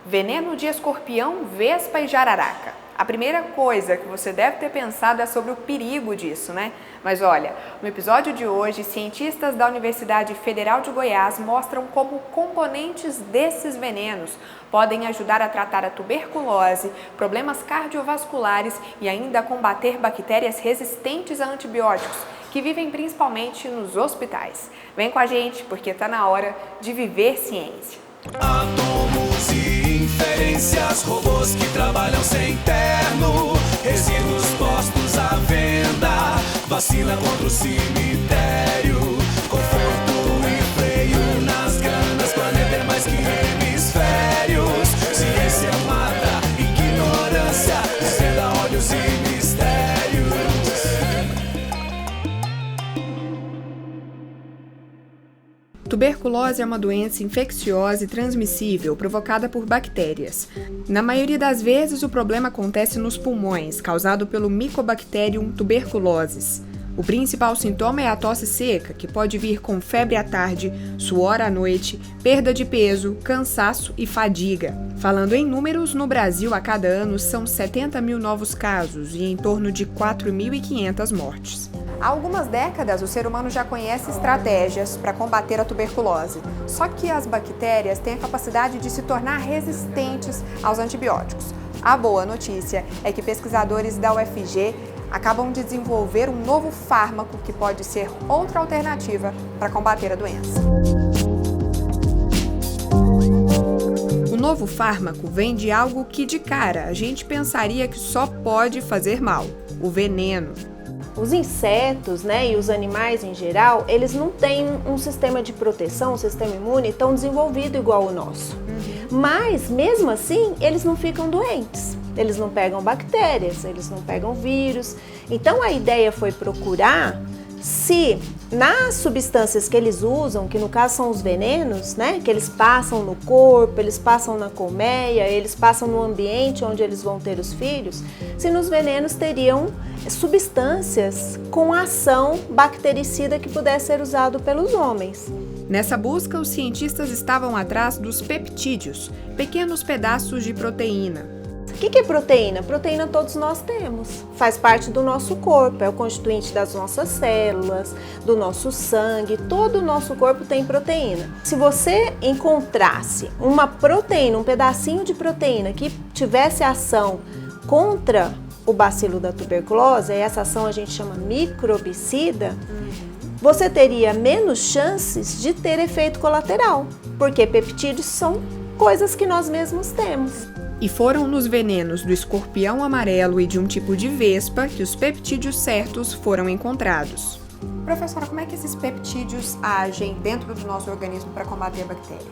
Veneno de escorpião, vespa e jararaca. A primeira coisa que você deve ter pensado é sobre o perigo disso, né? Mas olha, no episódio de hoje, cientistas da Universidade Federal de Goiás mostram como componentes desses venenos podem ajudar a tratar a tuberculose, problemas cardiovasculares e ainda combater bactérias resistentes a antibióticos, que vivem principalmente nos hospitais. Vem com a gente, porque está na hora de viver ciência. Átomos e inferências, robôs que trabalham sem terno, resíduos postos à venda, vacina contra o cemitério, conforto e freio nas ganas, planeta é mais que hemisférios, ciência mata, ignorância, desvenda olhos e mistérios. Tuberculose é uma doença infecciosa e transmissível provocada por bactérias. Na maioria das vezes, o problema acontece nos pulmões, causado pelo Mycobacterium tuberculosis. O principal sintoma é a tosse seca, que pode vir com febre à tarde, suor à noite, perda de peso, cansaço e fadiga. Falando em números, no Brasil, a cada ano são 70 mil novos casos e em torno de 4.500 mortes. Há algumas décadas, o ser humano já conhece estratégias para combater a tuberculose. Só que as bactérias têm a capacidade de se tornar resistentes aos antibióticos. A boa notícia é que pesquisadores da UFG acabam de desenvolver um novo fármaco que pode ser outra alternativa para combater a doença. O novo fármaco vem de algo que, de cara, a gente pensaria que só pode fazer mal: o veneno. Os insetos, e os animais em geral, eles não têm um sistema de proteção, um sistema imune tão desenvolvido igual o nosso. Mas, mesmo assim, eles não ficam doentes. Eles não pegam bactérias, eles não pegam vírus. Então, a ideia foi procurar se nas substâncias que eles usam, que no caso são os venenos, que eles passam no corpo, eles passam na colmeia, eles passam no ambiente onde eles vão ter os filhos, se nos venenos teriam substâncias com ação bactericida que pudesse ser usado pelos homens. Nessa busca, os cientistas estavam atrás dos peptídeos, pequenos pedaços de proteína. O que é proteína? Proteína todos nós temos, faz parte do nosso corpo, é o constituinte das nossas células, do nosso sangue, todo o nosso corpo tem proteína. Se você encontrasse uma proteína, um pedacinho de proteína que tivesse ação contra o bacilo da tuberculose, essa ação a gente chama microbicida, você teria menos chances de ter efeito colateral, porque peptídeos são coisas que nós mesmos temos. E foram nos venenos do escorpião amarelo e de um tipo de vespa que os peptídeos certos foram encontrados. Professora, como é que esses peptídeos agem dentro do nosso organismo para combater a bactéria?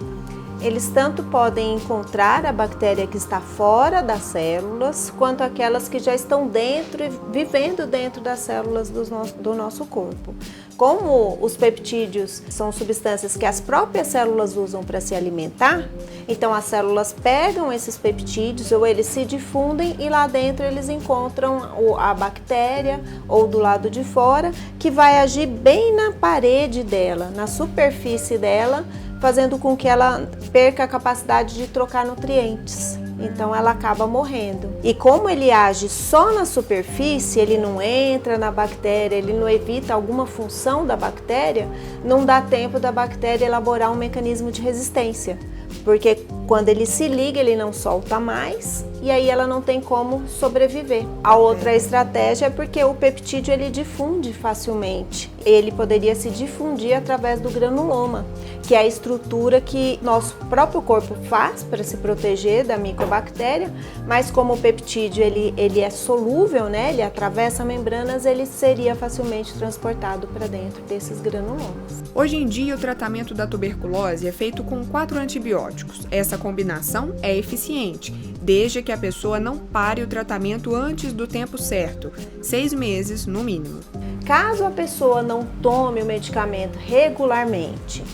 Eles tanto podem encontrar a bactéria que está fora das células, quanto aquelas que já estão dentro e vivendo dentro das células do nosso corpo. Como os peptídeos são substâncias que as próprias células usam para se alimentar, então as células pegam esses peptídeos ou eles se difundem e lá dentro eles encontram a bactéria ou do lado de fora, que vai agir bem na parede dela, na superfície dela, fazendo com que ela perca a capacidade de trocar nutrientes. Então ela acaba morrendo. E como ele age só na superfície, ele não entra na bactéria, ele não evita alguma função da bactéria, não dá tempo da bactéria elaborar um mecanismo de resistência. Porque quando ele se liga, ele não solta mais e aí ela não tem como sobreviver. A outra estratégia é porque o peptídeo ele difunde facilmente. Ele poderia se difundir através do granuloma, que é a estrutura que nosso próprio corpo faz para se proteger da micobactéria, mas como o peptídeo ele é solúvel, ele atravessa membranas, ele seria facilmente transportado para dentro desses granulomas. Hoje em dia, o tratamento da tuberculose é feito com 4 antibióticos. Essa combinação é eficiente, desde que a pessoa não pare o tratamento antes do tempo certo, 6 meses no mínimo. Caso a pessoa não tome o medicamento regularmente,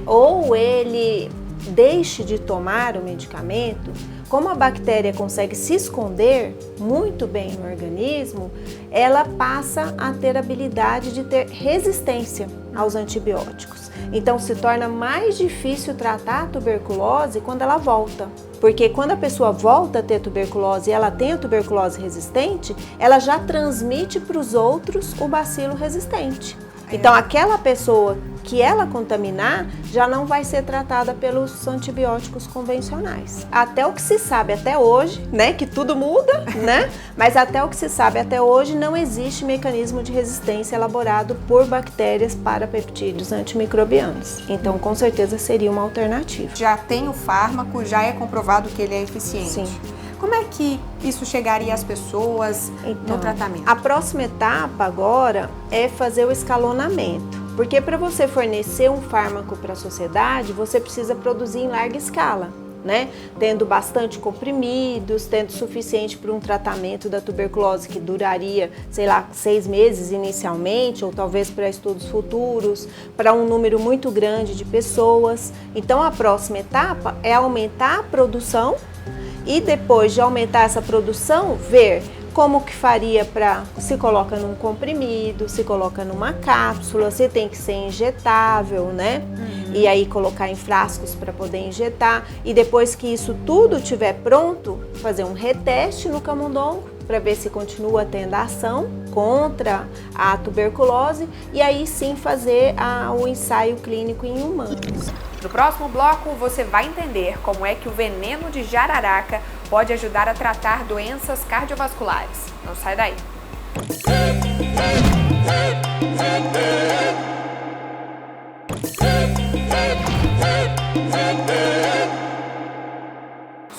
ou ele deixe de tomar o medicamento, como a bactéria consegue se esconder muito bem no organismo, ela passa a ter a habilidade de ter resistência aos antibióticos. Então se torna mais difícil tratar a tuberculose quando ela volta. Porque quando a pessoa volta a ter tuberculose e ela tem a tuberculose resistente, ela já transmite para os outros o bacilo resistente. Então, aquela pessoa que ela contaminar já não vai ser tratada pelos antibióticos convencionais. Até o que se sabe até hoje, né, que tudo muda, né? Mas até o que se sabe até hoje não existe mecanismo de resistência elaborado por bactérias para peptídeos antimicrobianos. Então, com certeza seria uma alternativa. Já tem o fármaco, já é comprovado que ele é eficiente. Sim. Como é que isso chegaria às pessoas no tratamento? A próxima etapa agora é fazer o escalonamento. Porque para você fornecer um fármaco para a sociedade, você precisa produzir em larga escala, né? Tendo bastante comprimidos, tendo suficiente para um tratamento da tuberculose que duraria, sei lá, 6 meses inicialmente, ou talvez para estudos futuros, para um número muito grande de pessoas. Então, a próxima etapa é aumentar a produção e depois de aumentar essa produção, ver como que faria para, se coloca num comprimido, se coloca numa cápsula, se tem que ser injetável, né? E aí colocar em frascos para poder injetar. E depois que isso tudo estiver pronto, fazer um reteste no camundongo para ver se continua tendo ação contra a tuberculose e aí sim fazer o ensaio clínico em humanos. No próximo bloco, você vai entender como é que o veneno de jararaca pode ajudar a tratar doenças cardiovasculares. Não sai daí!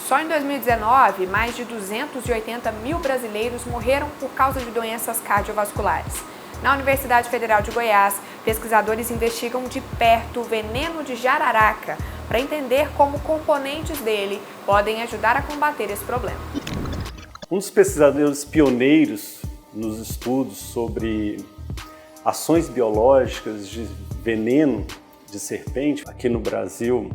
Só em 2019, mais de 280 mil brasileiros morreram por causa de doenças cardiovasculares. Na Universidade Federal de Goiás, pesquisadores investigam de perto o veneno de jararaca para entender como componentes dele podem ajudar a combater esse problema. Um dos pesquisadores pioneiros nos estudos sobre ações biológicas de veneno de serpente aqui no Brasil,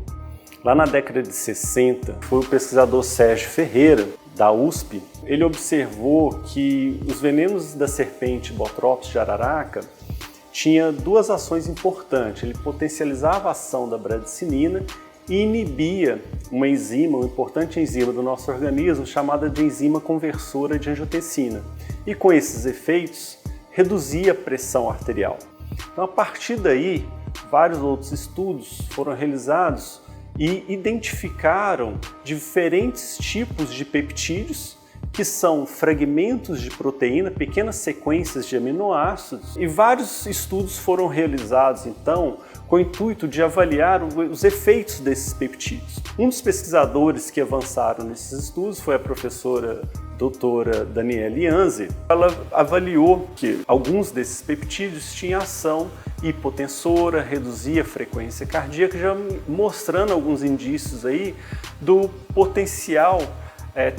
lá na década de 60, foi o pesquisador Sérgio Ferreira, da USP. Ele observou que os venenos da serpente Bothrops jararaca tinha duas ações importantes. Ele potencializava a ação da bradicinina e inibia uma enzima, uma importante enzima do nosso organismo chamada de enzima conversora de angiotensina. E com esses efeitos, reduzia a pressão arterial. Então, a partir daí, vários outros estudos foram realizados e identificaram diferentes tipos de peptídeos, que são fragmentos de proteína, pequenas sequências de aminoácidos, e vários estudos foram realizados, então, com o intuito de avaliar os efeitos desses peptídeos. Um dos pesquisadores que avançaram nesses estudos foi a professora doutora Daniele Anzi. Ela avaliou que alguns desses peptídeos tinham ação hipotensora, reduzia a frequência cardíaca, já mostrando alguns indícios aí do potencial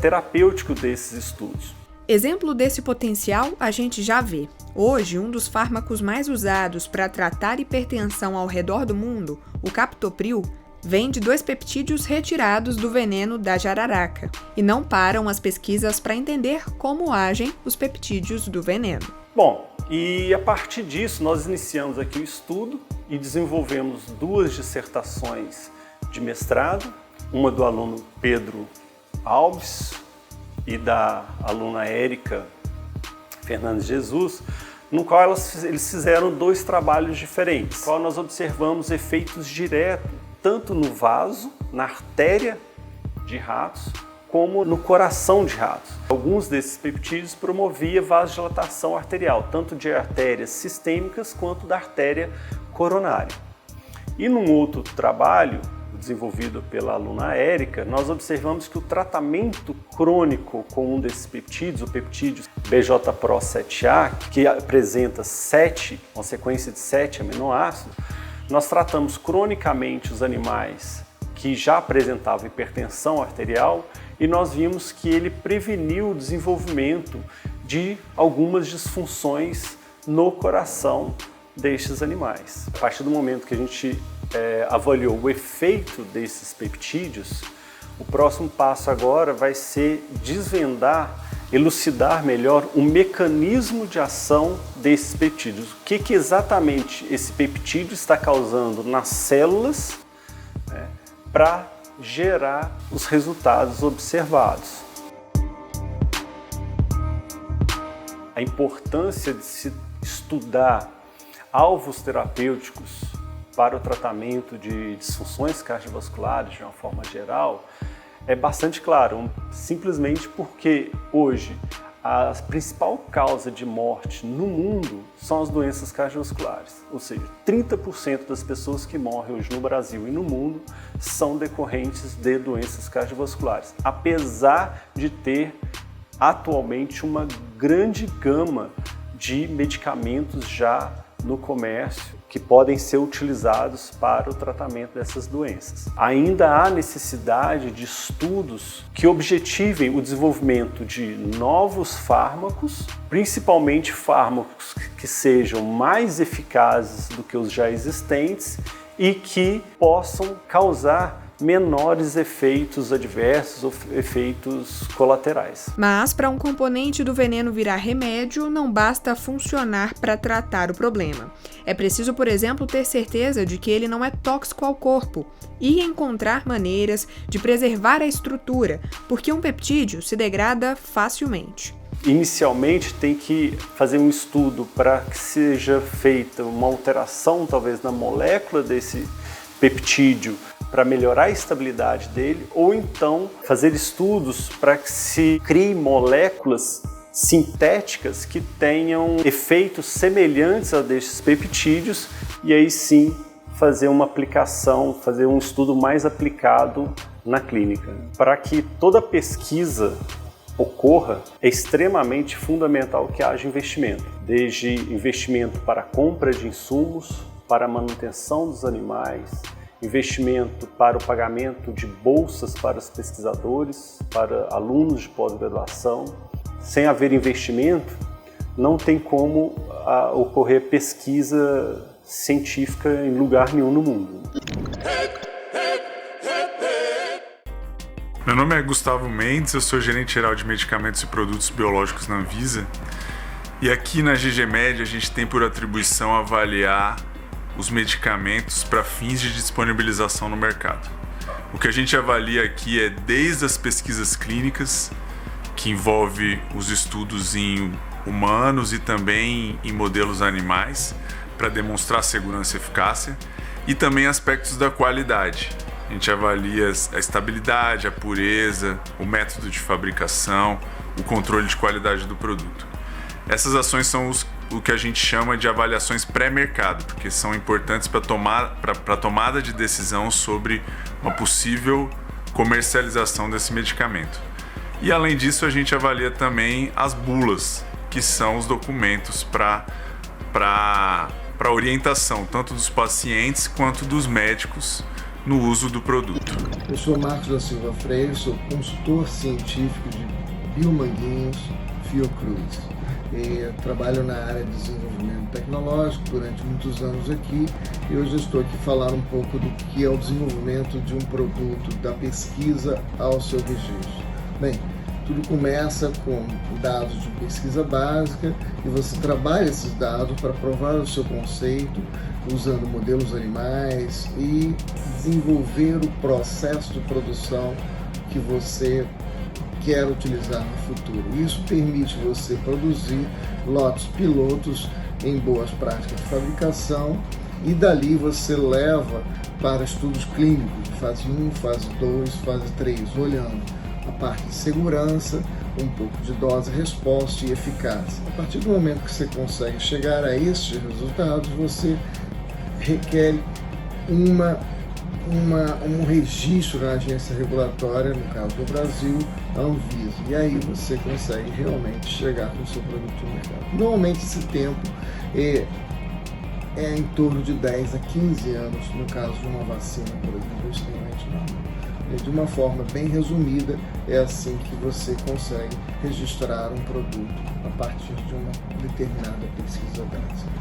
terapêutico desses estudos. Exemplo desse potencial a gente já vê. Hoje, um dos fármacos mais usados para tratar hipertensão ao redor do mundo, o captopril, vem de 2 peptídeos retirados do veneno da jararaca. E não param as pesquisas para entender como agem os peptídeos do veneno. Bom, e a partir disso nós iniciamos aqui o estudo e desenvolvemos 2 dissertações de mestrado, uma do aluno Pedro Alves e da aluna Érica Fernandes Jesus, no qual eles fizeram 2 trabalhos diferentes, no qual nós observamos efeitos diretos tanto no vaso, na artéria de ratos, como no coração de ratos. Alguns desses peptídeos promoviam vasodilatação arterial, tanto de artérias sistêmicas quanto da artéria coronária. E num outro trabalho, desenvolvido pela aluna Érica, nós observamos que o tratamento crônico com um desses peptídeos, o peptídeo BJ-PRO7A, que apresenta uma sequência de 7 aminoácidos, nós tratamos cronicamente os animais que já apresentavam hipertensão arterial e nós vimos que ele preveniu o desenvolvimento de algumas disfunções no coração destes animais. A partir do momento que a gente avaliou o efeito desses peptídeos, o próximo passo agora vai ser desvendar, elucidar melhor o mecanismo de ação desses peptídeos. O que exatamente esse peptídeo está causando nas células, para gerar os resultados observados. A importância de se estudar alvos terapêuticos para o tratamento de disfunções cardiovasculares de uma forma geral é bastante claro, simplesmente porque hoje a principal causa de morte no mundo são as doenças cardiovasculares, ou seja, 30% das pessoas que morrem hoje no Brasil e no mundo são decorrentes de doenças cardiovasculares, apesar de ter atualmente uma grande gama de medicamentos já no comércio que podem ser utilizados para o tratamento dessas doenças. Ainda há necessidade de estudos que objetivem o desenvolvimento de novos fármacos, principalmente fármacos que sejam mais eficazes do que os já existentes e que possam causar menores efeitos adversos ou efeitos colaterais. Mas, para um componente do veneno virar remédio, não basta funcionar para tratar o problema. É preciso, por exemplo, ter certeza de que ele não é tóxico ao corpo e encontrar maneiras de preservar a estrutura, porque um peptídeo se degrada facilmente. Inicialmente tem que fazer um estudo para que seja feita uma alteração, talvez, na molécula desse peptídeo, para melhorar a estabilidade dele, ou então fazer estudos para que se criem moléculas sintéticas que tenham efeitos semelhantes a desses peptídeos e aí sim fazer uma aplicação, fazer um estudo mais aplicado na clínica. Para que toda pesquisa ocorra, é extremamente fundamental que haja investimento, desde investimento para a compra de insumos, para a manutenção dos animais, investimento para o pagamento de bolsas para os pesquisadores, para alunos de pós-graduação. Sem haver investimento, não tem como ocorrer pesquisa científica em lugar nenhum no mundo. Meu nome é Gustavo Mendes, eu sou gerente geral de medicamentos e produtos biológicos na Anvisa. E aqui na GGMed a gente tem por atribuição avaliar os medicamentos para fins de disponibilização no mercado. O que a gente avalia aqui é desde as pesquisas clínicas, que envolve os estudos em humanos e também em modelos animais, para demonstrar segurança e eficácia, e também aspectos da qualidade. A gente avalia a estabilidade, a pureza, o método de fabricação, o controle de qualidade do produto. Essas ações são o que a gente chama de avaliações pré-mercado, porque são importantes para a tomada de decisão sobre uma possível comercialização desse medicamento. E além disso, a gente avalia também as bulas, que são os documentos para orientação, tanto dos pacientes quanto dos médicos no uso do produto. Eu sou Marcos da Silva Freire, sou consultor científico de Biomanguinhos Fiocruz. Trabalho na área de desenvolvimento tecnológico durante muitos anos aqui e hoje estou aqui falando um pouco do que é o desenvolvimento de um produto, da pesquisa ao seu registro. Bem, tudo começa com dados de pesquisa básica e você trabalha esses dados para provar o seu conceito usando modelos animais e desenvolver o processo de produção que você quer utilizar no futuro. Isso permite você produzir lotes pilotos em boas práticas de fabricação e dali você leva para estudos clínicos, fase 1, fase 2, fase 3, olhando a parte de segurança, um pouco de dose-resposta e eficácia. A partir do momento que você consegue chegar a estes resultados, você requer um registro na agência regulatória, no caso do Brasil, a Anvisa. E aí você consegue realmente chegar com o seu produto no mercado. Normalmente esse tempo é em torno de 10 a 15 anos, no caso de uma vacina, por exemplo, extremamente normal. De uma forma bem resumida, é assim que você consegue registrar um produto a partir de uma determinada pesquisa básica.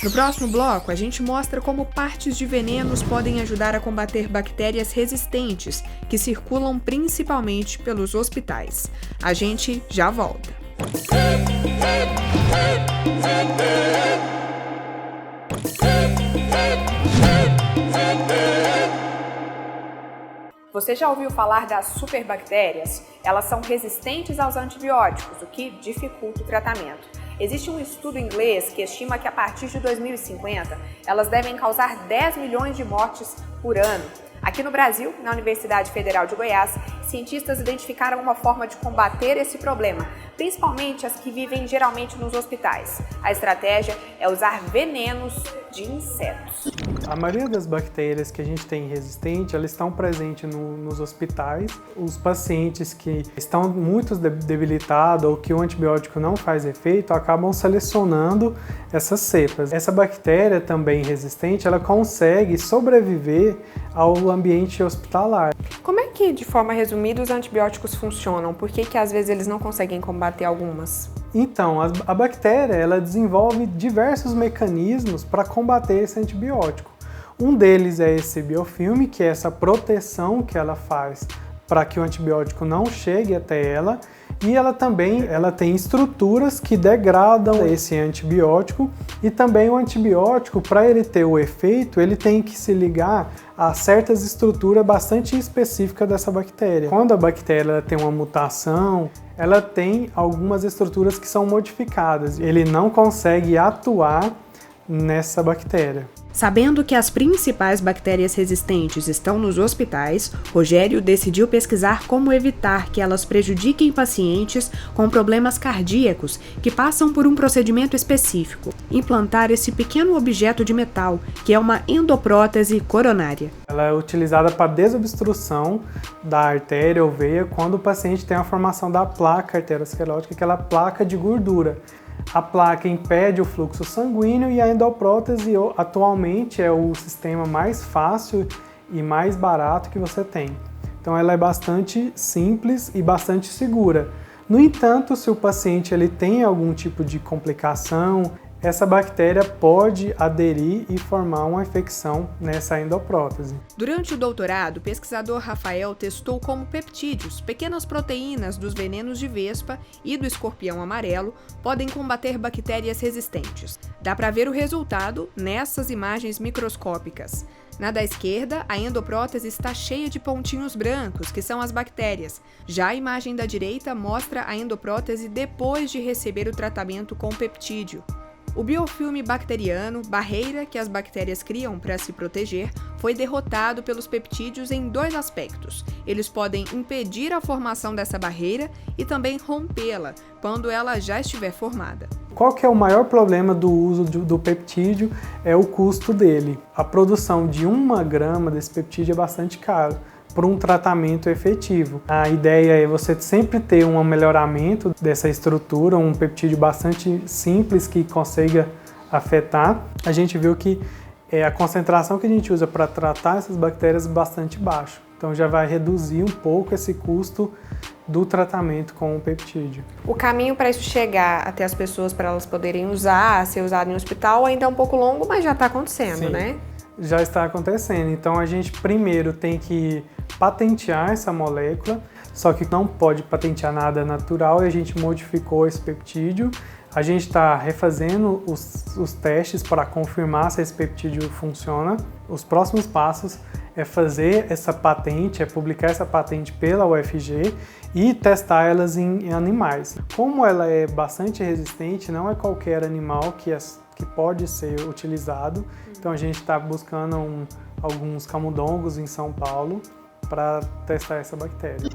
No próximo bloco, a gente mostra como partes de venenos podem ajudar a combater bactérias resistentes que circulam principalmente pelos hospitais. A gente já volta. Você já ouviu falar das superbactérias? Elas são resistentes aos antibióticos, o que dificulta o tratamento. Existe um estudo inglês que estima que a partir de 2050 elas devem causar 10 milhões de mortes por ano. Aqui no Brasil, na Universidade Federal de Goiás, cientistas identificaram uma forma de combater esse problema, principalmente as que vivem geralmente nos hospitais. A estratégia é usar venenos de insetos. A maioria das bactérias que a gente tem resistente, elas estão presentes nos hospitais. Os pacientes que estão muito debilitados ou que o antibiótico não faz efeito, acabam selecionando essas cepas. Essa bactéria também resistente, ela consegue sobreviver ao ambiente hospitalar. Como é que, de forma resumida, os antibióticos funcionam? Por que às vezes eles não conseguem combater algumas? Então, a bactéria ela desenvolve diversos mecanismos para combater esse antibiótico. Um deles é esse biofilme, que é essa proteção que ela faz para que o antibiótico não chegue até ela. E ela tem estruturas que degradam esse antibiótico, e também o antibiótico, para ele ter o efeito, ele tem que se ligar a certas estruturas bastante específicas dessa bactéria. Quando a bactéria tem uma mutação, ela tem algumas estruturas que são modificadas. Ele não consegue atuar nessa bactéria. Sabendo que as principais bactérias resistentes estão nos hospitais, Rogério decidiu pesquisar como evitar que elas prejudiquem pacientes com problemas cardíacos que passam por um procedimento específico: implantar esse pequeno objeto de metal, que é uma endoprótese coronária. Ela é utilizada para desobstrução da artéria ou veia quando o paciente tem a formação da placa arteriosclerótica, aquela placa de gordura. A placa impede o fluxo sanguíneo e a endoprótese atualmente é o sistema mais fácil e mais barato que você tem. Então ela é bastante simples e bastante segura. No entanto, se o paciente ele tem algum tipo de complicação, essa bactéria pode aderir e formar uma infecção nessa endoprótese. Durante o doutorado, o pesquisador Rafael testou como peptídeos, pequenas proteínas dos venenos de vespa e do escorpião amarelo, podem combater bactérias resistentes. Dá para ver o resultado nessas imagens microscópicas. Na da esquerda, a endoprótese está cheia de pontinhos brancos, que são as bactérias. Já a imagem da direita mostra a endoprótese depois de receber o tratamento com peptídeo. O biofilme bacteriano, barreira que as bactérias criam para se proteger, foi derrotado pelos peptídeos em dois aspectos. Eles podem impedir a formação dessa barreira e também rompê-la, quando ela já estiver formada. Qual que é o maior problema do uso do peptídeo? É o custo dele. A produção de 1 grama desse peptídeo é bastante caro para um tratamento efetivo. A ideia é você sempre ter um melhoramento dessa estrutura, um peptídeo bastante simples que consiga afetar. A gente viu que a concentração que a gente usa para tratar essas bactérias é bastante baixa. Então já vai reduzir um pouco esse custo do tratamento com o peptídeo. O caminho para isso chegar até as pessoas, para elas poderem usar, ser usado em hospital, ainda é um pouco longo, mas já está acontecendo, Sim, né? Já está acontecendo. Então a gente primeiro tem que patentear essa molécula, só que não pode patentear nada natural, e a gente modificou esse peptídeo. A gente está refazendo os testes para confirmar se esse peptídeo funciona. Os próximos passos é fazer essa patente, é publicar essa patente pela UFG e testar elas em animais. Como ela é bastante resistente, não é qualquer animal que pode ser utilizado. Então a gente está buscando alguns camundongos em São Paulo para testar essa bactéria.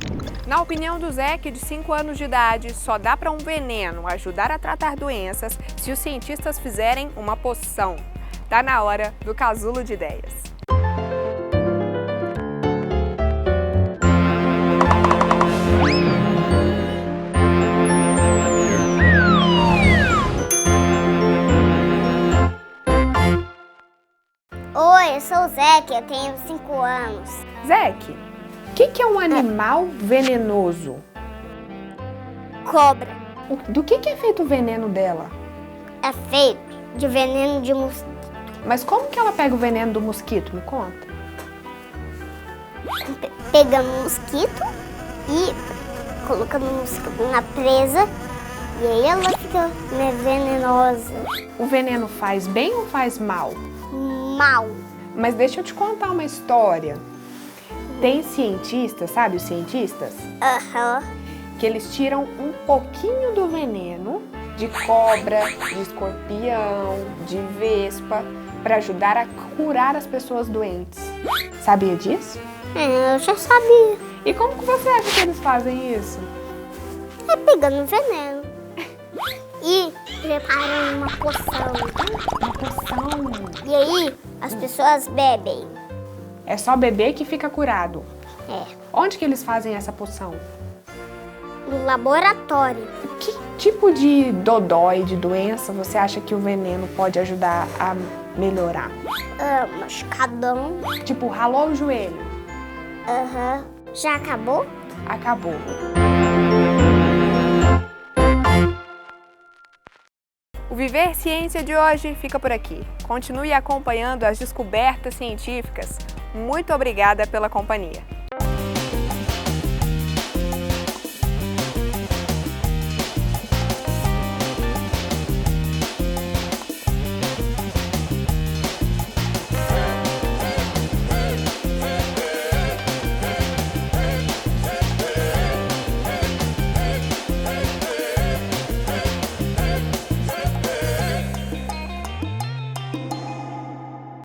Na opinião do Zeke, de 5 anos de idade, só dá para um veneno ajudar a tratar doenças se os cientistas fizerem uma poção. Tá na hora do Casulo de Ideias. Oi, eu sou o Zeke, eu tenho 5 anos. Zeke, o que é um animal venenoso? Cobra. Do que é feito o veneno dela? É feito de veneno de mosquito. Mas como que ela pega o veneno do mosquito? Me conta. Pegando o mosquito e colocando o mosquito na presa, e aí ela fica venenosa. O veneno faz bem ou faz mal? Mal. Mas deixa eu te contar uma história. Tem cientistas, sabe os cientistas? Aham. Que eles tiram um pouquinho do veneno de cobra, de escorpião, de vespa, para ajudar a curar as pessoas doentes. Sabia disso? Eu já sabia. E como que você acha que eles fazem isso? É pegando veneno. E preparam uma poção. Uma poção. E aí, as pessoas bebem. É só beber que fica curado. É. Onde que eles fazem essa poção? No laboratório. Que tipo de dodói, de doença, você acha que o veneno pode ajudar a melhorar? Machucadão. Tipo, ralou o joelho. Aham. Já acabou? Acabou. O Viver Ciência de hoje fica por aqui. Continue acompanhando as descobertas científicas. Muito obrigada pela companhia.